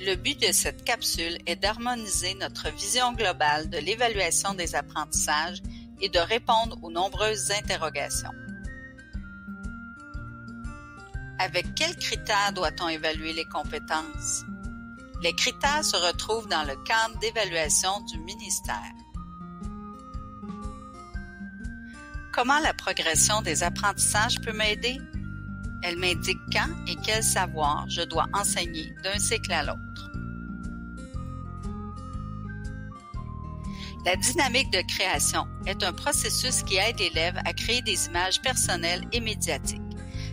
Le but de cette capsule est d'harmoniser notre vision globale de l'évaluation des apprentissages et de répondre aux nombreuses interrogations. Avec quels critères doit-on évaluer les compétences? Les critères se retrouvent dans le cadre d'évaluation du ministère. Comment la progression des apprentissages peut m'aider? Elle m'indique quand et quel savoir je dois enseigner d'un cycle à l'autre. La dynamique de création est un processus qui aide l'élève à créer des images personnelles et médiatiques.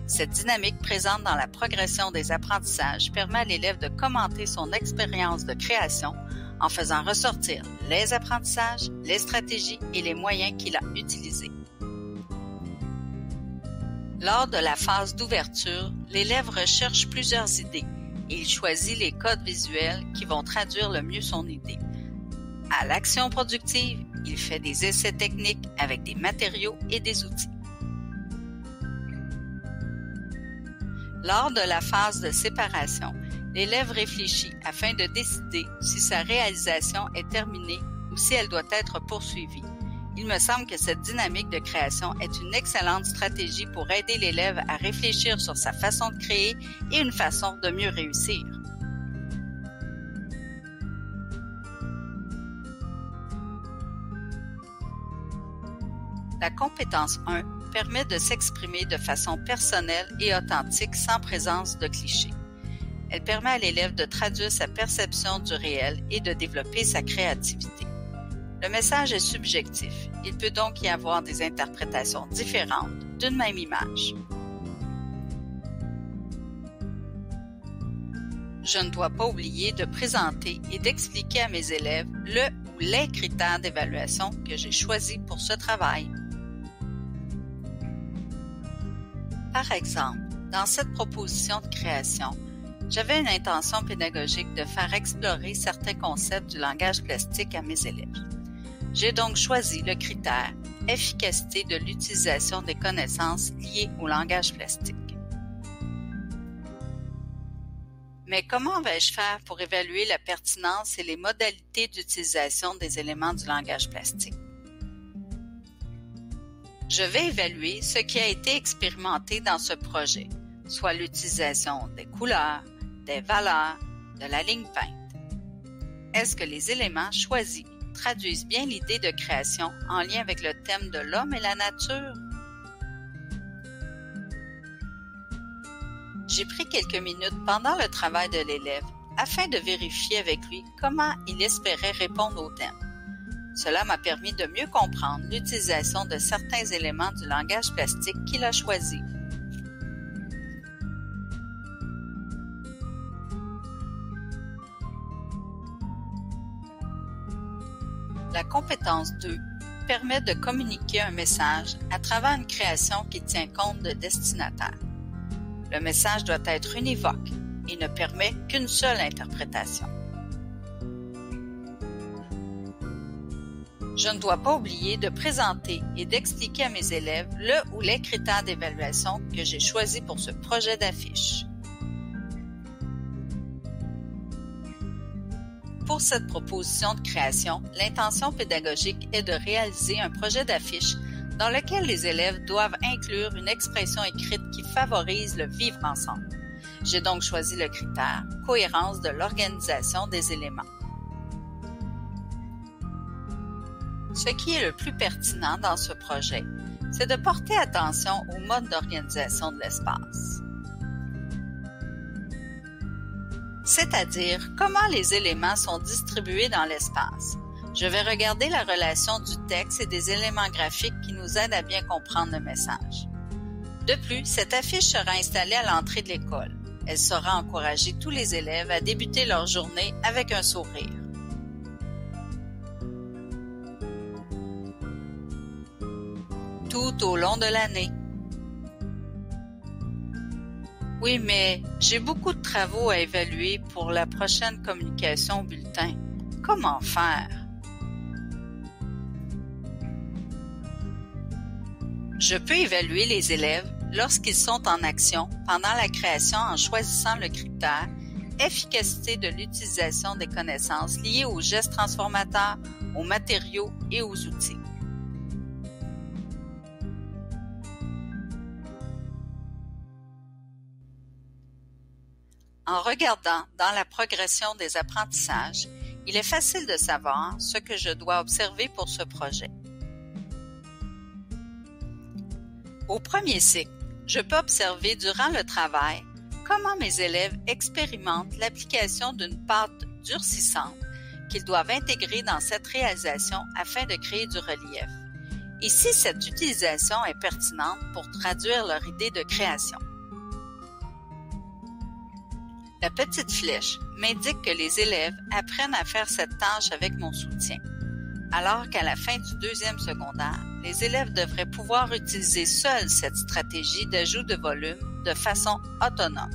Cette dynamique présente dans la progression des apprentissages permet à l'élève de commenter son expérience de création en faisant ressortir les apprentissages, les stratégies et les moyens qu'il a utilisés. Lors de la phase d'ouverture, l'élève recherche plusieurs idées et il choisit les codes visuels qui vont traduire le mieux son idée. À l'action productive, il fait des essais techniques avec des matériaux et des outils. Lors de la phase de séparation, l'élève réfléchit afin de décider si sa réalisation est terminée ou si elle doit être poursuivie. Il me semble que cette dynamique de création est une excellente stratégie pour aider l'élève à réfléchir sur sa façon de créer et une façon de mieux réussir. La compétence 1 permet de s'exprimer de façon personnelle et authentique sans présence de clichés. Elle permet à l'élève de traduire sa perception du réel et de développer sa créativité. Le message est subjectif. Il peut donc y avoir des interprétations différentes d'une même image. Je ne dois pas oublier de présenter et d'expliquer à mes élèves le ou les critères d'évaluation que j'ai choisis pour ce travail. Par exemple, dans cette proposition de création, j'avais une intention pédagogique de faire explorer certains concepts du langage plastique à mes élèves. J'ai donc choisi le critère « Efficacité de l'utilisation des connaissances liées au langage plastique ». Mais comment vais-je faire pour évaluer la pertinence et les modalités d'utilisation des éléments du langage plastique? Je vais évaluer ce qui a été expérimenté dans ce projet, soit l'utilisation des couleurs, des valeurs, de la ligne peinte. Est-ce que les éléments choisis traduisent bien l'idée de création en lien avec le thème de l'homme et la nature? J'ai pris quelques minutes pendant le travail de l'élève afin de vérifier avec lui comment il espérait répondre au thème. Cela m'a permis de mieux comprendre l'utilisation de certains éléments du langage plastique qu'il a choisi. La compétence 2 permet de communiquer un message à travers une création qui tient compte de destinataire. Le message doit être univoque et ne permet qu'une seule interprétation. Je ne dois pas oublier de présenter et d'expliquer à mes élèves le ou les critères d'évaluation que j'ai choisis pour ce projet d'affiche. Pour cette proposition de création, l'intention pédagogique est de réaliser un projet d'affiche dans lequel les élèves doivent inclure une expression écrite qui favorise le vivre ensemble. J'ai donc choisi le critère « Cohérence de l'organisation des éléments ». Ce qui est le plus pertinent dans ce projet, c'est de porter attention au mode d'organisation de l'espace. C'est-à-dire comment les éléments sont distribués dans l'espace. Je vais regarder la relation du texte et des éléments graphiques qui nous aident à bien comprendre le message. De plus, cette affiche sera installée à l'entrée de l'école. Elle saura encourager tous les élèves à débuter leur journée avec un sourire. Tout au long de l'année. Oui, mais j'ai beaucoup de travaux à évaluer pour la prochaine communication au bulletin. Comment faire? Je peux évaluer les élèves lorsqu'ils sont en action pendant la création en choisissant le critère efficacité de l'utilisation des connaissances liées aux gestes transformateurs, aux matériaux et aux outils. En regardant dans la progression des apprentissages, il est facile de savoir ce que je dois observer pour ce projet. Au premier cycle, je peux observer durant le travail comment mes élèves expérimentent l'application d'une pâte durcissante qu'ils doivent intégrer dans cette réalisation afin de créer du relief, et si cette utilisation est pertinente pour traduire leur idée de création. La petite flèche m'indique que les élèves apprennent à faire cette tâche avec mon soutien, alors qu'à la fin du deuxième secondaire, les élèves devraient pouvoir utiliser seuls cette stratégie d'ajout de volume de façon autonome.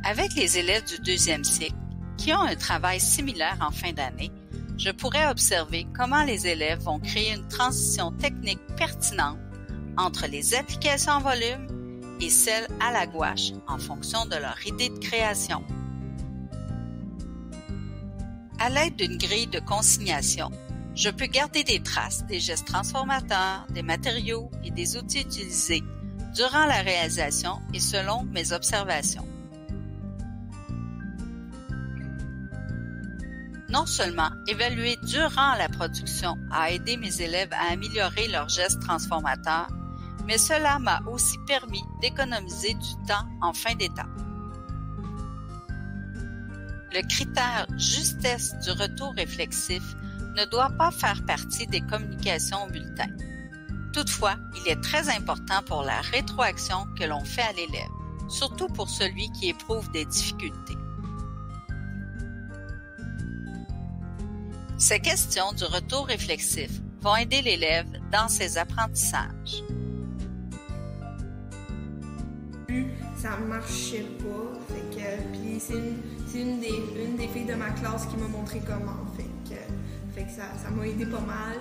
Avec les élèves du deuxième cycle, qui ont un travail similaire en fin d'année, je pourrais observer comment les élèves vont créer une transition technique pertinente entre les applications en volume et celles à la gouache en fonction de leur idée de création. À l'aide d'une grille de consignation, je peux garder des traces des gestes transformateurs, des matériaux et des outils utilisés durant la réalisation et selon mes observations. Non seulement évaluer durant la production a aidé mes élèves à améliorer leurs gestes transformateurs, mais cela m'a aussi permis d'économiser du temps en fin d'étape. Le critère justesse du retour réflexif ne doit pas faire partie des communications au bulletin. Toutefois, il est très important pour la rétroaction que l'on fait à l'élève, surtout pour celui qui éprouve des difficultés. Ces questions du retour réflexif vont aider l'élève dans ses apprentissages. Ça marchait pas, puis c'est une des filles de ma classe qui m'a montré comment, fait que ça m'a aidé pas mal.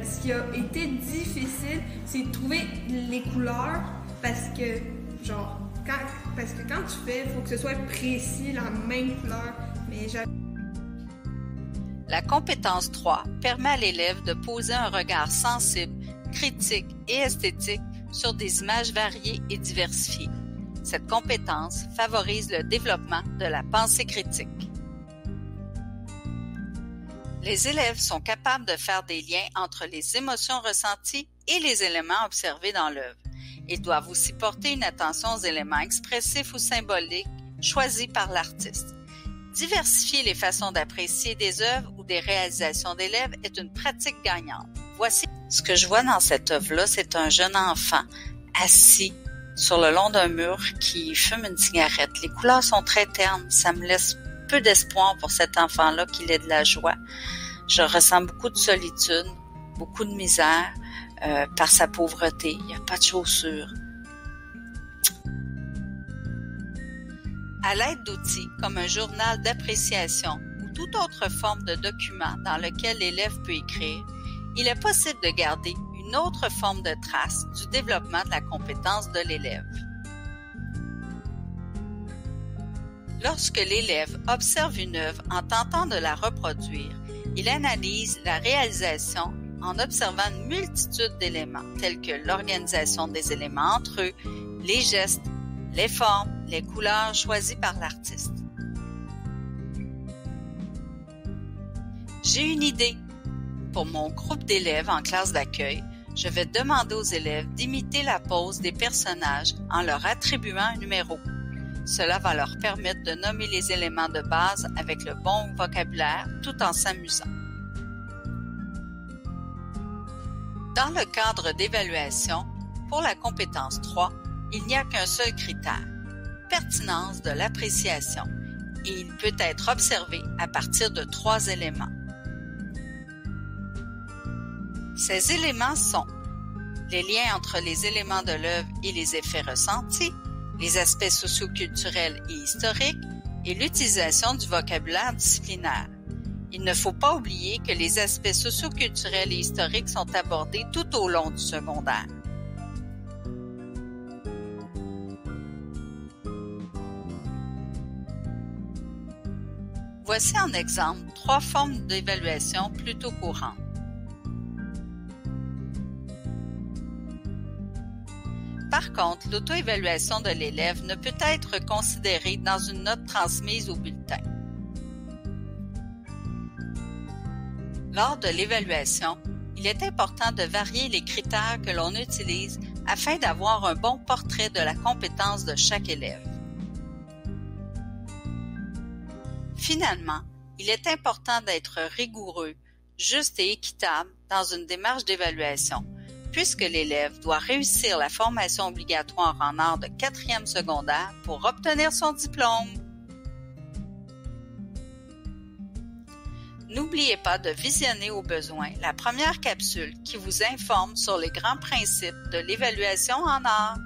Ce qui a été difficile, c'est de trouver les couleurs, parce que quand tu fais, il faut que ce soit précis, la même couleur, mais La compétence 3 permet à l'élève de poser un regard sensible, critique et esthétique sur des images variées et diversifiées. Cette compétence favorise le développement de la pensée critique. Les élèves sont capables de faire des liens entre les émotions ressenties et les éléments observés dans l'œuvre. Ils doivent aussi porter une attention aux éléments expressifs ou symboliques choisis par l'artiste. Diversifier les façons d'apprécier des œuvres ou des réalisations d'élèves est une pratique gagnante. Voici ce que je vois dans cette œuvre-là, c'est un jeune enfant assis sur le long d'un mur qui fume une cigarette. Les couleurs sont très ternes, ça me laisse peu d'espoir pour cet enfant-là qu'il ait de la joie. Je ressens beaucoup de solitude, beaucoup de misère par sa pauvreté. Il n'y a pas de chaussures. À l'aide d'outils comme un journal d'appréciation ou toute autre forme de document dans lequel l'élève peut écrire, il est possible de garder une autre forme de trace du développement de la compétence de l'élève. Lorsque l'élève observe une œuvre en tentant de la reproduire, il analyse la réalisation en observant une multitude d'éléments tels que l'organisation des éléments entre eux, les gestes, les formes, les couleurs choisies par l'artiste. J'ai une idée. Pour mon groupe d'élèves en classe d'accueil, je vais demander aux élèves d'imiter la pose des personnages en leur attribuant un numéro. Cela va leur permettre de nommer les éléments de base avec le bon vocabulaire tout en s'amusant. Dans le cadre d'évaluation, pour la compétence 3, il n'y a qu'un seul critère, pertinence de l'appréciation, et il peut être observé à partir de 3 éléments. Ces éléments sont les liens entre les éléments de l'œuvre et les effets ressentis, les aspects socioculturels et historiques, et l'utilisation du vocabulaire disciplinaire. Il ne faut pas oublier que les aspects socioculturels et historiques sont abordés tout au long du secondaire. Voici en exemple 3 formes d'évaluation plutôt courantes. Par contre, l'auto-évaluation de l'élève ne peut être considérée dans une note transmise au bulletin. Lors de l'évaluation, il est important de varier les critères que l'on utilise afin d'avoir un bon portrait de la compétence de chaque élève. Finalement, il est important d'être rigoureux, juste et équitable dans une démarche d'évaluation, puisque l'élève doit réussir la formation obligatoire en art de 4e secondaire pour obtenir son diplôme. N'oubliez pas de visionner au besoin la première capsule qui vous informe sur les grands principes de l'évaluation en art.